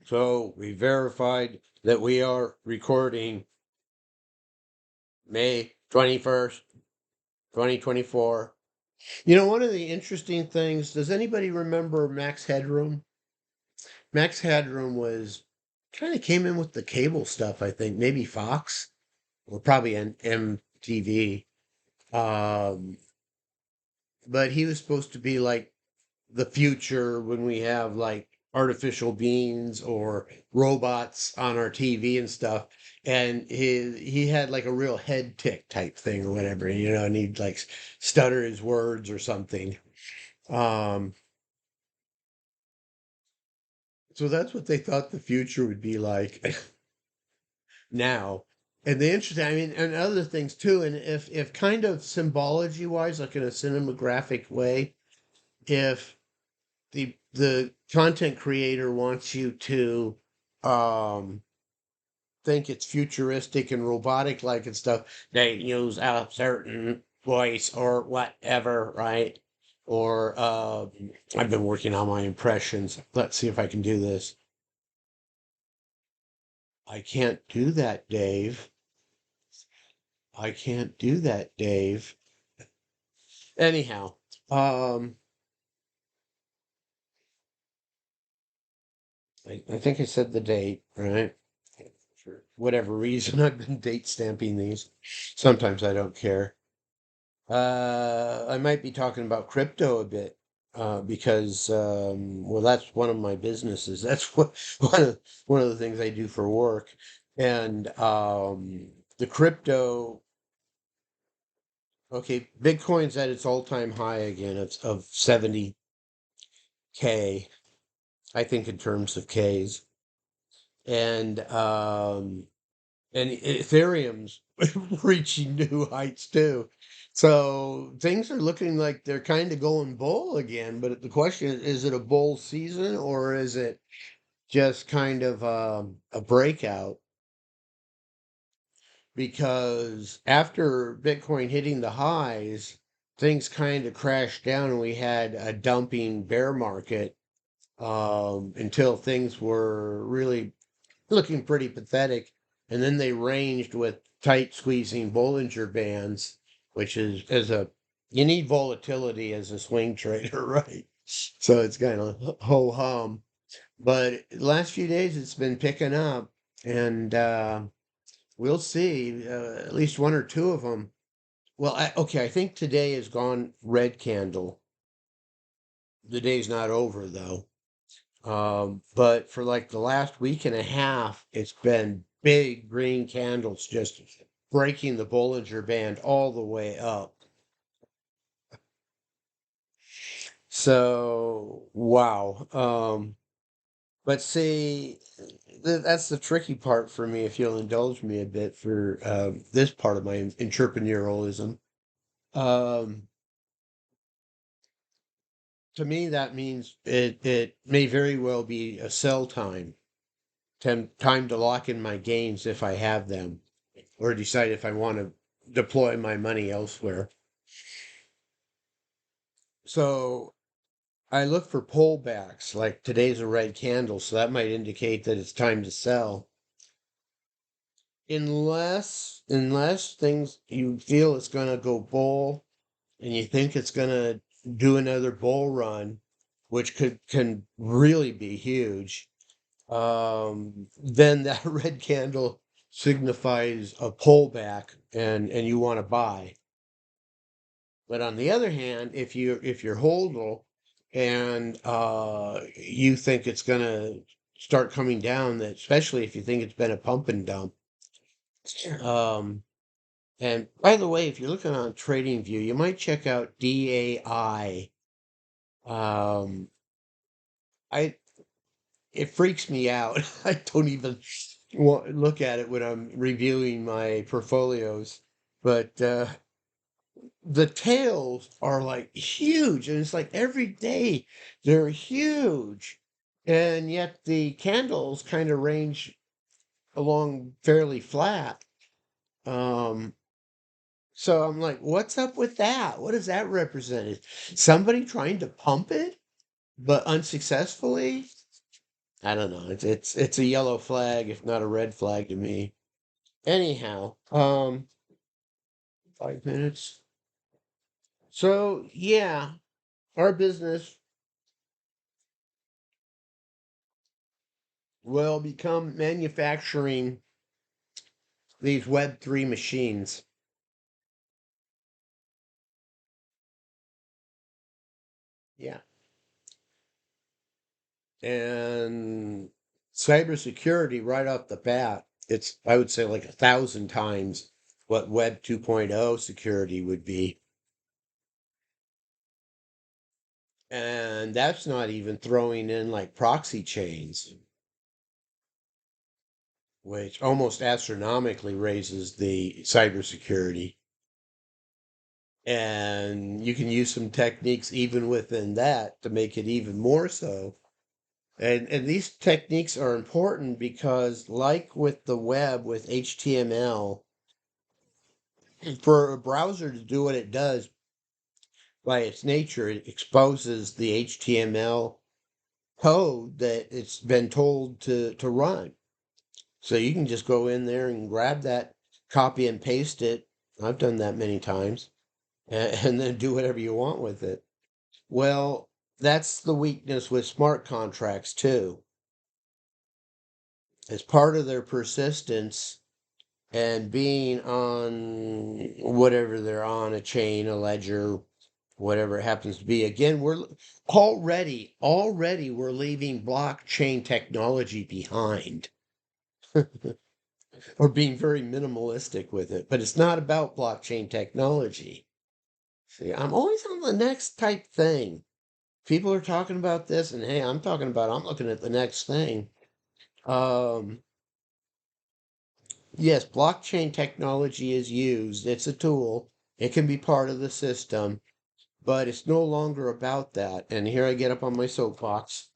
So we verified that we are recording May 21st, 2024. You know, one of the interesting things, does anybody remember Max Headroom? Max Headroom was kind of came in with the cable stuff, I think, maybe Fox or probably an MTV. Um, but he was supposed to be like the future when we have like artificial beings or robots on our TV and stuff. And he had like a real head tick type thing or whatever, you know, and he'd like stutter his words or something. Um, so that's what they thought the future would be like now. And the interesting, I mean, and other things too. And if kind of symbology wise, like in a cinematographic way, if the content creator wants you to um think it's futuristic and robotic like and stuff, they use a certain voice or whatever, right? Or I've been working on my impressions. Let's see if I can do this. I can't do that, Dave. I can't do that, Dave. Anyhow, um I think I said the date, right? For whatever reason, I've been date stamping these. Sometimes I don't care. I might be talking about crypto a bit because, well, that's one of my businesses. That's what one of the things I do for work, and the crypto. Okay, Bitcoin's at its all-time high again. It's of 70K, I think, in terms of Ks, and Ethereum's reaching new heights too. So things are looking like they're kind of going bull again. But the question is it a bull season or is it just kind of a breakout? Because after Bitcoin hitting the highs, things kind of crashed down and we had a dumping bear market until things were really looking pretty pathetic. And then they ranged with tight squeezing Bollinger Bands, which is as a you need volatility as a swing trader, right? So it's kind of ho hum. But last few days it's been picking up, and we'll see at least one or two of them. Well, okay, I think today has gone red candle. The day's not over though. But for like the last week and a half, it's been big green candles just breaking the Bollinger Band all the way up. So, wow. But see, that's the tricky part for me, if you'll indulge me a bit for this part of my entrepreneurialism. Um, to me, that means it may very well be a sell time to lock in my gains if I have them, or decide if I want to deploy my money elsewhere. So I look for pullbacks, like today's a red candle, so that might indicate that it's time to sell. Unless things you feel it's gonna go bull and you think it's gonna do another bull run, which can really be huge, then that red candle signifies a pullback and you want to buy. But on the other hand, if you're holding and you think it's gonna start coming down, that especially if you think it's been a pump and dump. Um, and by the way, if you're looking on TradingView, you might check out DAI. Um, I it freaks me out. I don't even look at it when I'm reviewing my portfolios, but the tails are like huge, and it's like every day they're huge, and yet the candles kind of range along fairly flat. Um, so I'm like, what's up with that? What does that represent? Is somebody trying to pump it, but unsuccessfully? I don't know. It's a yellow flag, if not a red flag to me. Anyhow, 5 minutes. So yeah, our business will become manufacturing these Web3 machines. Yeah. And cybersecurity right off the bat, it's, I would say, like 1,000 times what Web 2.0 security would be. And that's not even throwing in like proxy chains, which almost astronomically raises the cybersecurity. And you can use some techniques even within that to make it even more so. And these techniques are important because, like with the web, with HTML, for a browser to do what it does by its nature, it exposes the HTML code that it's been told to run. So you can just go in there and grab that, copy and paste it. I've done that many times, and then do whatever you want with it. Well, that's the weakness with smart contracts too. As part of their persistence and being on whatever they're on, a chain, a ledger, whatever it happens to be. Again, we're already we're leaving blockchain technology behind, or being very minimalistic with it. But it's not about blockchain technology. See, I'm always on the next type thing. People are talking about this, and hey, I'm looking at the next thing. Um, yes, blockchain technology is used. It's a tool. It can be part of the system, but it's no longer about that. And here I get up on my soapbox.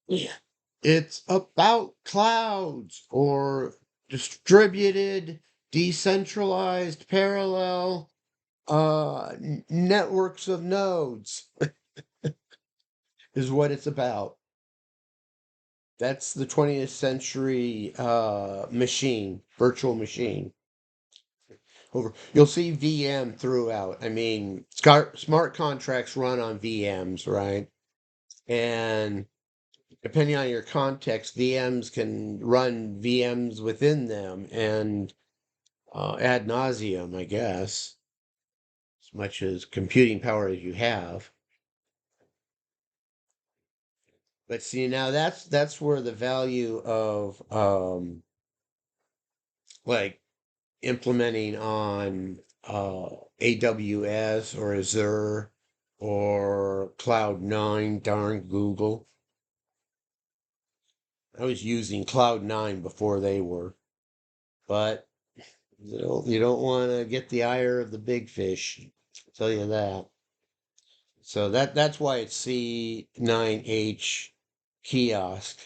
Yeah. It's about clouds or distributed, decentralized, parallel networks of nodes is what it's about. That's the 20th century machine, virtual machine. You'll see VM throughout. I mean, smart contracts run on VMs, right? And depending on your context, VMs can run VMs within them, and ad nauseum, I guess, as much as computing power as you have. But see, now that's where the value of like implementing on AWS or Azure or Cloud9, darn Google. I was using Cloud9 before they were, but you don't want to get the ire of the big fish. I'll tell you that. So that's why it's C9H kiosk.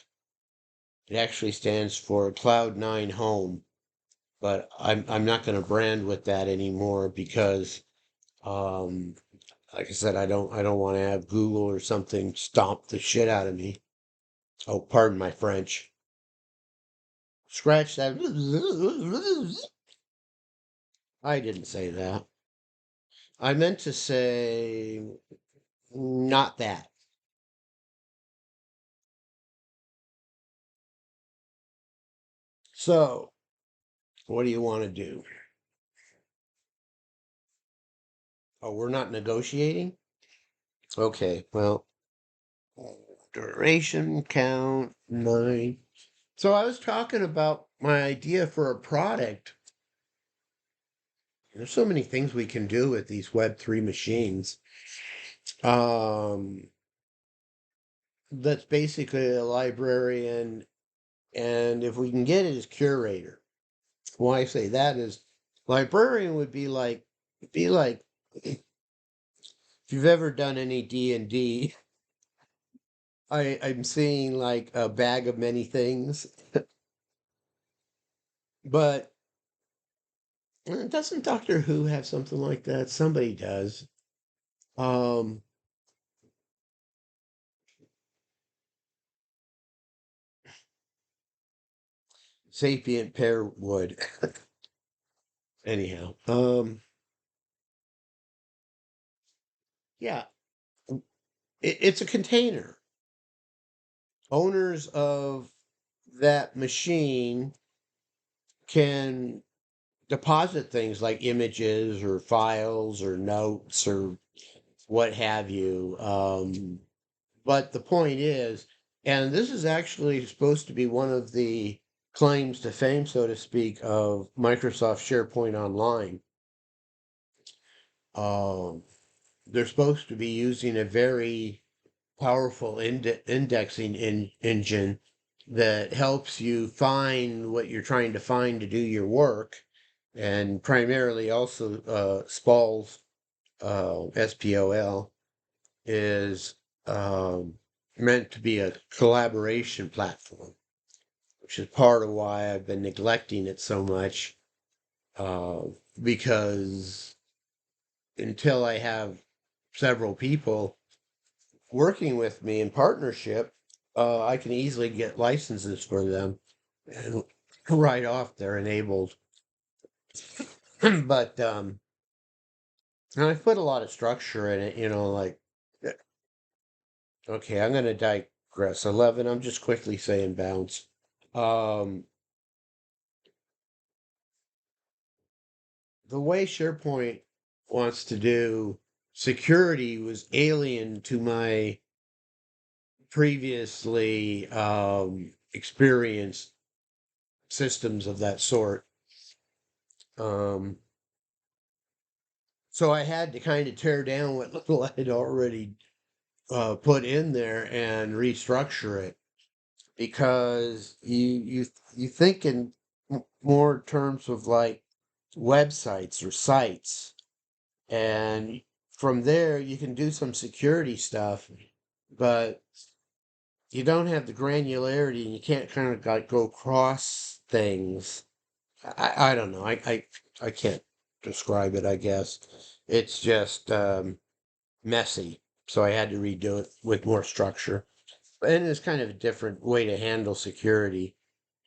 It actually stands for Cloud9 Home, but I'm not going to brand with that anymore because, um, like I said, I don't want to have Google or something stomp the shit out of me. Oh, pardon my French. Scratch that. I didn't say that. I meant to say not that. So, what do you want to do? Oh, we're not negotiating? Okay, well, duration count 9. So I was talking about my idea for a product. There's so many things we can do with these Web3 machines. Um, that's basically a librarian, and if we can get it as curator. Why I say that is librarian would be like if you've ever done any D&D, I'm seeing like a bag of many things. But doesn't Doctor Who have something like that? Somebody does. Um, sapient pear wood. Anyhow, yeah, it's a container. Owners of that machine can deposit things like images or files or notes or what have you. But the point is, and this is actually supposed to be one of the claims to fame, so to speak, of Microsoft SharePoint Online. Um, they're supposed to be using a very powerful indexing engine that helps you find what you're trying to find to do your work, and primarily also SPOL's SPOL is meant to be a collaboration platform, which is part of why I've been neglecting it so much. Uh, because until I have several people working with me in partnership, I can easily get licenses for them, and right off they're enabled. But and I put a lot of structure in it, like okay, I'm gonna digress. 11, I'm just quickly saying bounce. Um, the way SharePoint wants to do security was alien to my previously experienced systems of that sort. Um, so I had to kind of tear down what little I had already put in there and restructure it, because you think in more terms of like websites or sites, and from there you can do some security stuff, but you don't have the granularity and you can't kind of like go cross things. I don't know. I can't describe it, I guess. It's just messy. So I had to redo it with more structure. And it's kind of a different way to handle security,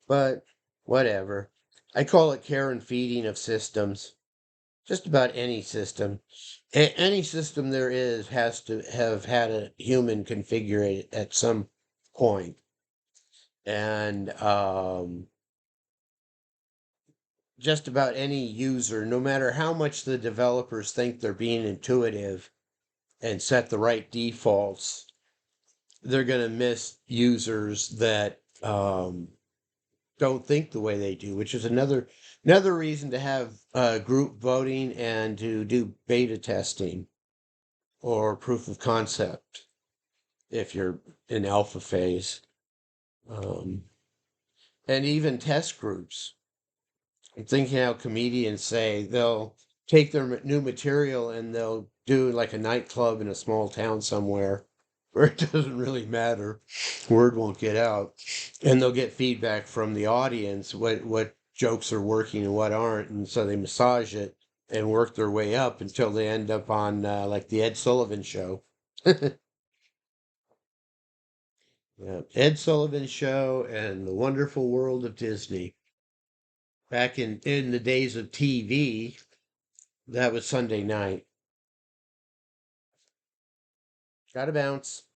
but whatever. I call it care and feeding of systems. Just about any system. Any system there is has to have had a human configure it at some point. And just about any user, no matter how much the developers think they're being intuitive and set the right defaults, they're going to miss users that don't think the way they do, which is another reason to have group voting and to do beta testing or proof of concept if you're in alpha phase, um, and even test groups. I'm thinking how comedians say they'll take their new material and they'll do like a nightclub in a small town somewhere where it doesn't really matter. Word won't get out. And they'll get feedback from the audience, what jokes are working and what aren't. And so they massage it and work their way up until they end up on like the Ed Sullivan show. Yeah, Ed Sullivan show and the Wonderful World of Disney. Back in the days of TV, that was Sunday night. Gotta bounce.